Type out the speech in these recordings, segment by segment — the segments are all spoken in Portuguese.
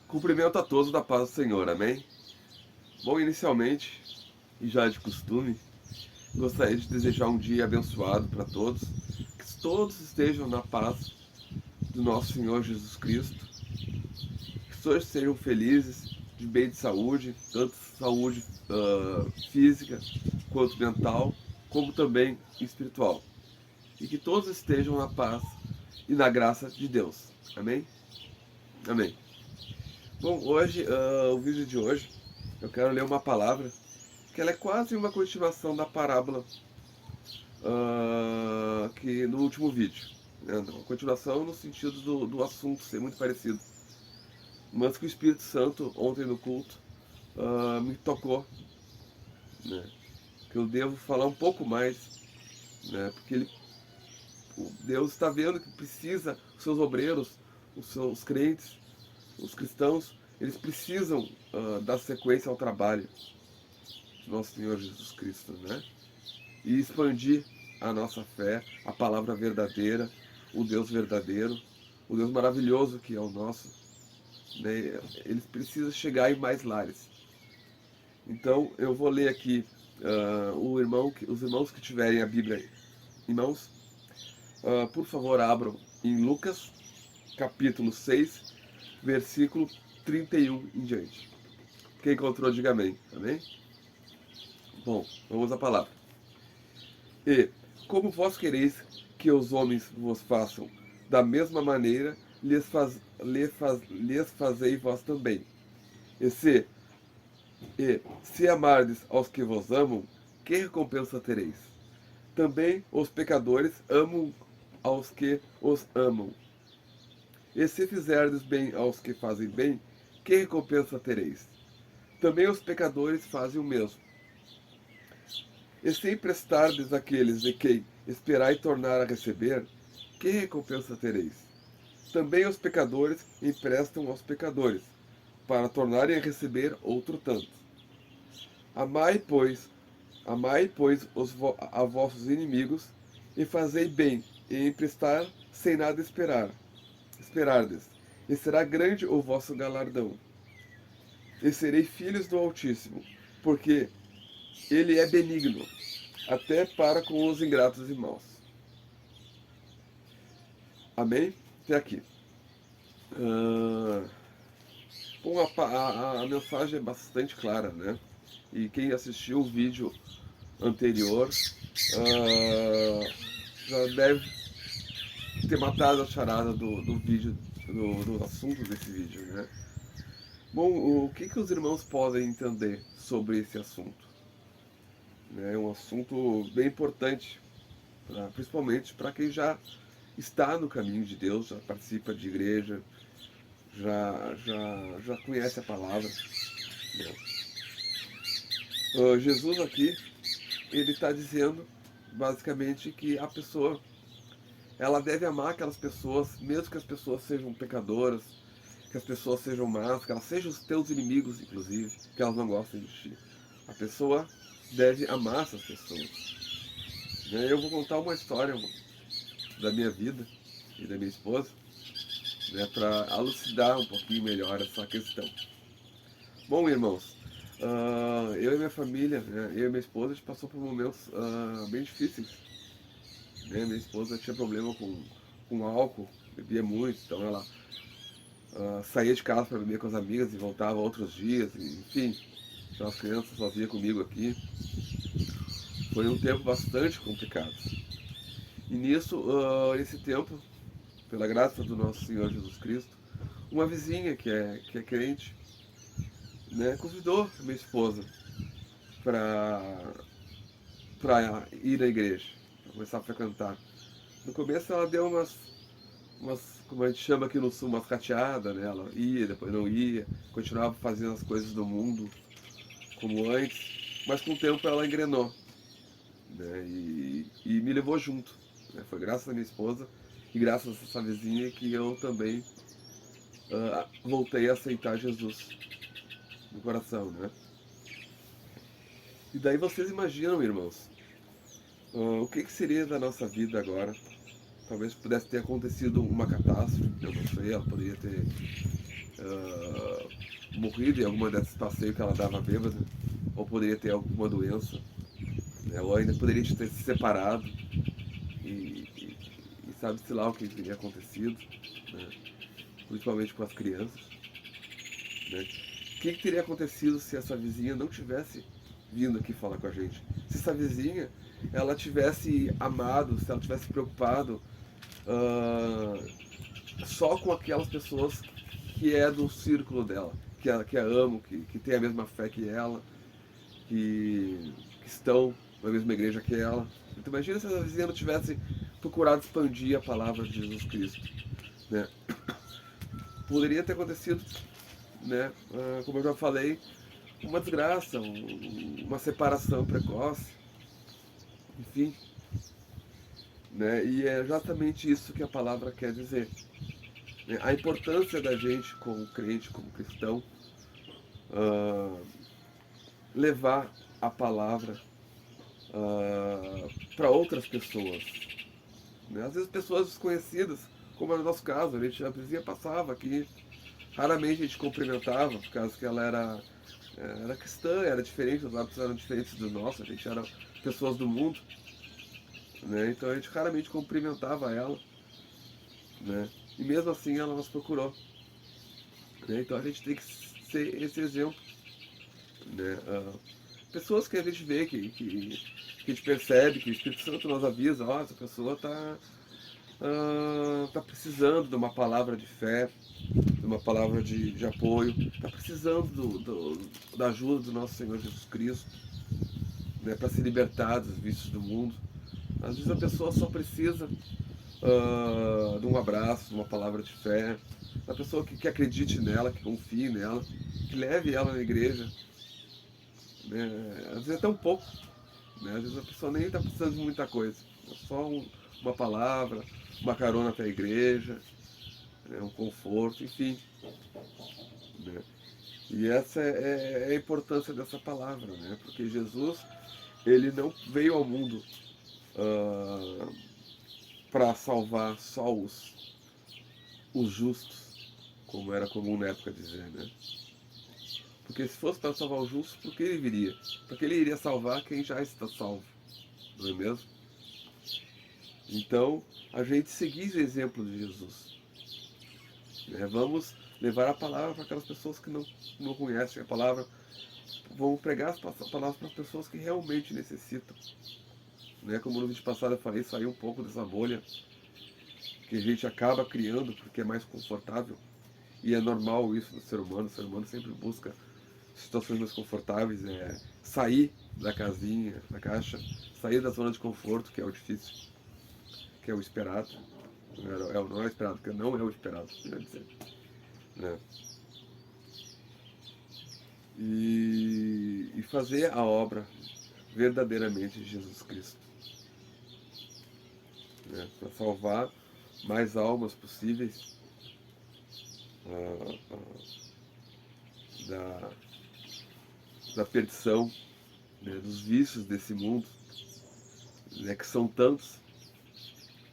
Cumprimento a todos da paz do Senhor, amém? Bom, inicialmente, e já de costume, gostaria de desejar um dia abençoado para todos, que todos estejam na paz do nosso Senhor Jesus Cristo, que todos sejam felizes, de bem de saúde, tanto saúde física quanto mental, como também espiritual, e que todos estejam na paz e na graça de Deus, amém? Amém. Bom, hoje, o vídeo de hoje, eu quero ler uma palavra que ela é quase uma continuação da parábola que no último vídeo. Né? Uma continuação no sentido do assunto ser muito parecido. Mas que o Espírito Santo, ontem no culto, me tocou. Né? Que eu devo falar um pouco mais, né? Porque Deus está vendo que precisa, os seus obreiros, os seus crentes, os cristãos, eles precisam dar sequência ao trabalho de nosso Senhor Jesus Cristo, né? E expandir a nossa fé, a palavra verdadeira, o Deus verdadeiro, o Deus maravilhoso que é o nosso, né? Eles precisam chegar em mais lares. Então eu vou ler aqui os irmãos que tiverem a Bíblia em mãos, por favor abram em Lucas, capítulo 6, versículo 31 em diante. Quem encontrou, diga amém. Amém? Bom, vamos à palavra. E, como vós quereis que os homens vos façam, da mesma maneira lhes fazei vós também. E se amardes aos que vos amam, que recompensa tereis? Também os pecadores amam aos que os amam. E se fizerdes bem aos que fazem bem, que recompensa tereis? Também os pecadores fazem o mesmo. E se emprestardes àqueles de quem esperai tornar a receber, que recompensa tereis? Também os pecadores emprestam aos pecadores, para tornarem a receber outro tanto. Amai, pois, a vossos inimigos, e fazei bem, e emprestar sem nada esperardes, e será grande o vosso galardão. E serei filhos do Altíssimo, porque ele é benigno, até para com os ingratos e maus. Amém? Até aqui. Bom, a mensagem é bastante clara, né? E quem assistiu o vídeo anterior já deve ter matado a charada do vídeo, do assunto desse vídeo, né? Bom, o que os irmãos podem entender sobre esse assunto? É um assunto bem importante, principalmente para quem já está no caminho de Deus, já participa de igreja, já conhece a palavra. Jesus aqui, ele está dizendo basicamente que a pessoa, ela deve amar aquelas pessoas, mesmo que as pessoas sejam pecadoras, que as pessoas sejam más, que elas sejam os teus inimigos, inclusive, que elas não gostem de ti. A pessoa deve amar essas pessoas. Eu vou contar uma história da minha vida e da minha esposa, né, para elucidar um pouquinho melhor essa questão. Bom, irmãos, eu e minha família, né, eu e minha esposa, a gente passou por momentos bem difíceis. Né? Minha esposa tinha problema com álcool, bebia muito, então ela saía de casa para beber com as amigas e voltava outros dias, enfim, tinha as crianças sozinhas comigo aqui. Foi um tempo bastante complicado. E nisso, esse tempo, pela graça do nosso Senhor Jesus Cristo, uma vizinha que é crente, né, convidou minha esposa para ir à igreja, para começar a frequentar. No começo ela deu umas, como a gente chama aqui no sul, umas rateadas, né? Ela ia, depois não ia, continuava fazendo as coisas do mundo como antes, mas com o tempo ela engrenou, né? E me levou junto. Né? Foi graças à minha esposa e graças a essa vizinha que eu também voltei a aceitar Jesus no coração, né? E daí vocês imaginam, irmãos, o que seria da nossa vida agora talvez pudesse ter acontecido uma catástrofe, eu não sei, ela poderia ter morrido em alguma desses passeios que ela dava bêbada, ou poderia ter alguma doença, né? Ou ainda poderia ter se separado e sabe-se lá o que teria acontecido, né? Principalmente com as crianças, né? O que teria acontecido se essa vizinha não tivesse vindo aqui falar com a gente? Se essa vizinha ela tivesse amado, se ela tivesse preocupado só com aquelas pessoas que é do círculo dela, que a amam, que tem a mesma fé que ela, que estão na mesma igreja que ela. Então imagina se essa vizinha não tivesse procurado expandir a palavra de Jesus Cristo, né? Poderia ter acontecido, né? Como eu já falei, uma desgraça, uma separação precoce, enfim, né? E é exatamente isso que a palavra quer dizer, né? A importância da gente como crente, como cristão, levar a palavra para outras pessoas, né? Às vezes pessoas desconhecidas, como é no nosso caso, a vizinha passava aqui, raramente a gente cumprimentava, por causa que ela era cristã, era diferente, os hábitos eram diferentes dos nossos, a gente era pessoas do mundo, né? Então a gente raramente cumprimentava ela, né? E mesmo assim ela nos procurou, né? Então a gente tem que ser esse exemplo, né? Pessoas que a gente vê, que a gente percebe, que o Espírito Santo nos avisa, ó, essa pessoa tá precisando de uma palavra de fé, de uma palavra de apoio, está precisando da ajuda do nosso Senhor Jesus Cristo, né, para se libertar dos vícios do mundo. Às vezes a pessoa só precisa de um abraço, de uma palavra de fé, uma pessoa que acredite nela, que confie nela, que leve ela na igreja. Né? Às vezes é tão pouco, né? Às vezes a pessoa nem está precisando de muita coisa, é só uma palavra, uma carona até a igreja, né? Um conforto, enfim. Né? E essa é a importância dessa palavra, né? Porque Jesus, ele não veio ao mundo para salvar só os justos, como era comum na época dizer, né? Porque se fosse para salvar os justos, por que ele viria? Porque ele iria salvar quem já está salvo, não é mesmo? Então, a gente seguir o exemplo de Jesus, né? Vamos levar a palavra para aquelas pessoas que não conhecem a palavra. Vamos pregar as palavras para as pessoas que realmente necessitam. Né? Como no vídeo passado eu falei, sair um pouco dessa bolha que a gente acaba criando porque é mais confortável. E é normal isso do ser humano. O ser humano sempre busca situações mais confortáveis, sair da casinha, da caixa, sair da zona de conforto, que é o difícil, que é o esperado. Não é o esperado, porque não é o esperado, quer dizer. Né? E fazer a obra verdadeiramente de Jesus Cristo. Né? Para salvar mais almas possíveis da perdição, né? Dos vícios desse mundo, né? Que são tantos.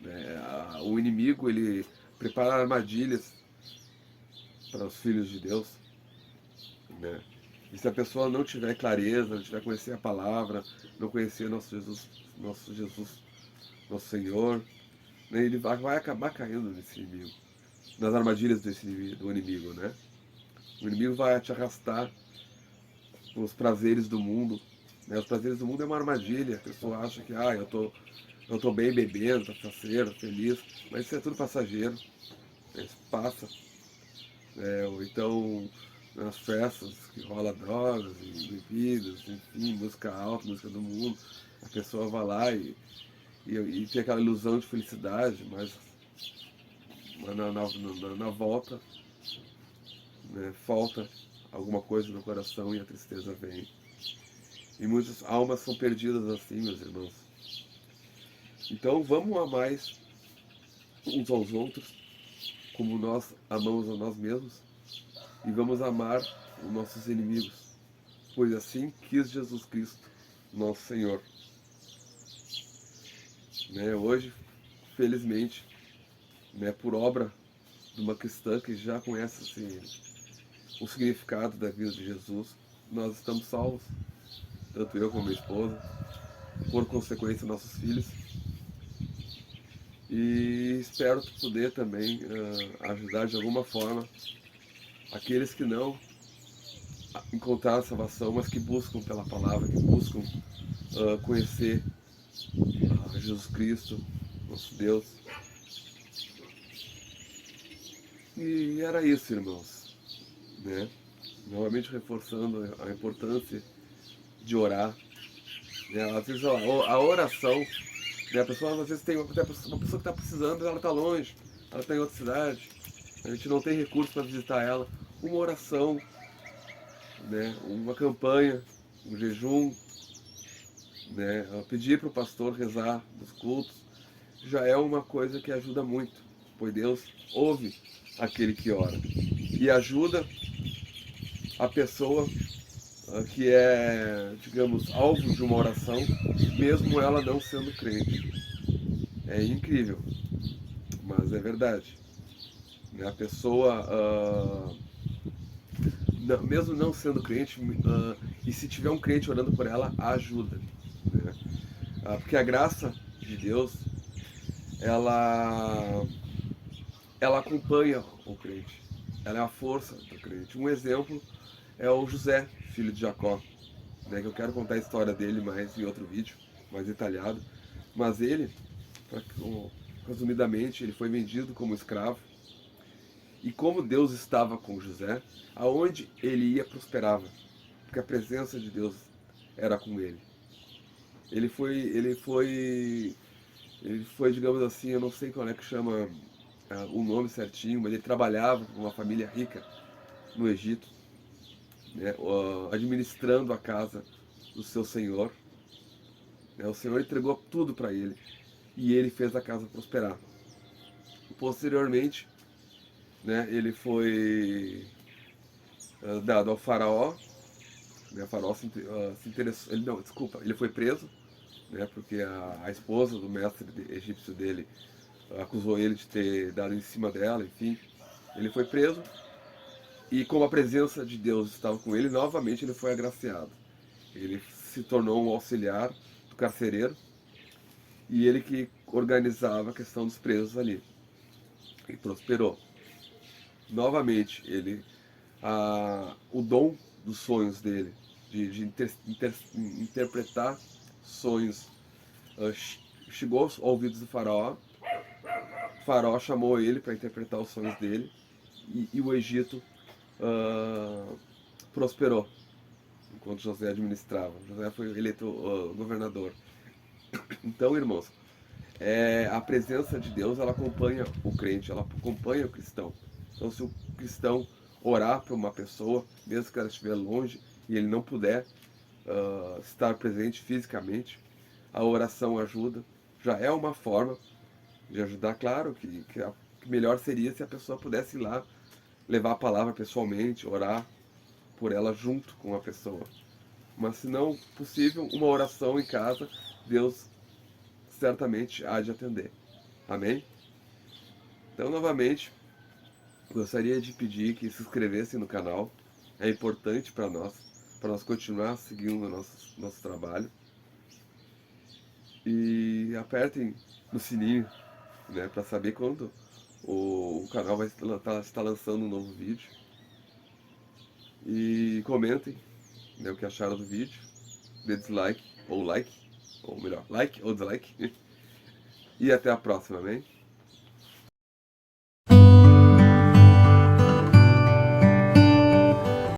Né? O inimigo, ele prepara armadilhas para os filhos de Deus. Né? E se a pessoa não tiver clareza, não tiver conhecer a palavra, não conhecer nosso Jesus, nosso Senhor, né? Ele vai acabar caindo nesse inimigo, nas armadilhas do inimigo, né? O inimigo vai te arrastar os prazeres do mundo, né? Os prazeres do mundo é uma armadilha. A pessoa acha que eu tô bem bebendo, tá faceiro, feliz, mas isso é tudo passageiro, né? Isso passa. Né? Ou então nas festas que rola drogas e bebidas, enfim, música alta, música do mundo, a pessoa vai lá e tem aquela ilusão de felicidade, mas na volta, né, falta alguma coisa no coração e a tristeza vem. E muitas almas são perdidas assim, meus irmãos. Então vamos amar mais uns aos outros, como nós amamos a nós mesmos, e vamos amar os nossos inimigos, pois assim quis Jesus Cristo, nosso Senhor. Né? Hoje felizmente, né, por obra de uma cristã que já conhece assim, o significado da vida de Jesus, nós estamos salvos, tanto eu como minha esposa, por consequência nossos filhos. E espero poder também ajudar de alguma forma aqueles que não encontraram a salvação, mas que buscam pela palavra, que buscam conhecer Jesus Cristo, nosso Deus. E era isso, irmãos, né? Novamente reforçando a importância de orar, né? Às vezes a oração, né? A pessoa às vezes tem uma pessoa que está precisando, ela está longe, ela está em outra cidade, a gente não tem recurso para visitar ela. Uma oração, né? Uma campanha, um jejum, né? Pedir para o pastor rezar nos cultos, já é uma coisa que ajuda muito, pois Deus ouve aquele que ora e ajuda a pessoa que é, digamos, alvo de uma oração, mesmo ela não sendo crente. É incrível, mas é verdade. A pessoa, mesmo não sendo crente, e se tiver um crente orando por ela, ajuda. Né? Porque a graça de Deus, ela acompanha o crente. Ela é a força do crente. Um exemplo é o José, filho de Jacó, né, que eu quero contar a história dele mais em outro vídeo, mais detalhado. Mas ele, resumidamente, ele foi vendido como escravo. E como Deus estava com José, aonde ele ia prosperava, porque a presença de Deus era com ele. Ele foi, digamos assim, eu não sei qual é que chama o nome certinho, mas ele trabalhava com uma família rica no Egito, né, administrando a casa do seu senhor. Né, o Senhor entregou tudo para ele e ele fez a casa prosperar. Posteriormente, né, ele foi dado ao faraó. Né, o faraó se interessou, ele foi preso, né, porque a esposa do mestre egípcio dele acusou ele de ter dado em cima dela, enfim. Ele foi preso e como a presença de Deus estava com ele, novamente ele foi agraciado. Ele se tornou um auxiliar do carcereiro e ele que organizava a questão dos presos ali. E prosperou. Novamente, o dom dos sonhos dele, de interpretar sonhos, chegou aos ouvidos do faraó. O faraó chamou ele para interpretar os sonhos dele e o Egito prosperou enquanto José administrava. José foi eleito governador. Então, irmãos, a presença de Deus, ela acompanha o crente, ela acompanha o cristão. Então, se o cristão orar para uma pessoa, mesmo que ela estiver longe e ele não puder estar presente fisicamente, a oração ajuda. Já é uma forma de ajudar. Claro que melhor seria se a pessoa pudesse ir lá, levar a palavra pessoalmente, orar por ela junto com a pessoa. Mas se não possível, uma oração em casa, Deus certamente há de atender. Amém? Então, novamente, gostaria de pedir que se inscrevessem no canal. É importante para nós continuar seguindo o nosso trabalho. E apertem no sininho, né, para saber quando o canal vai estar lançando um novo vídeo. E comentem, né, o que acharam do vídeo. Dê dislike ou like, ou melhor, like ou dislike. E até a próxima, amém?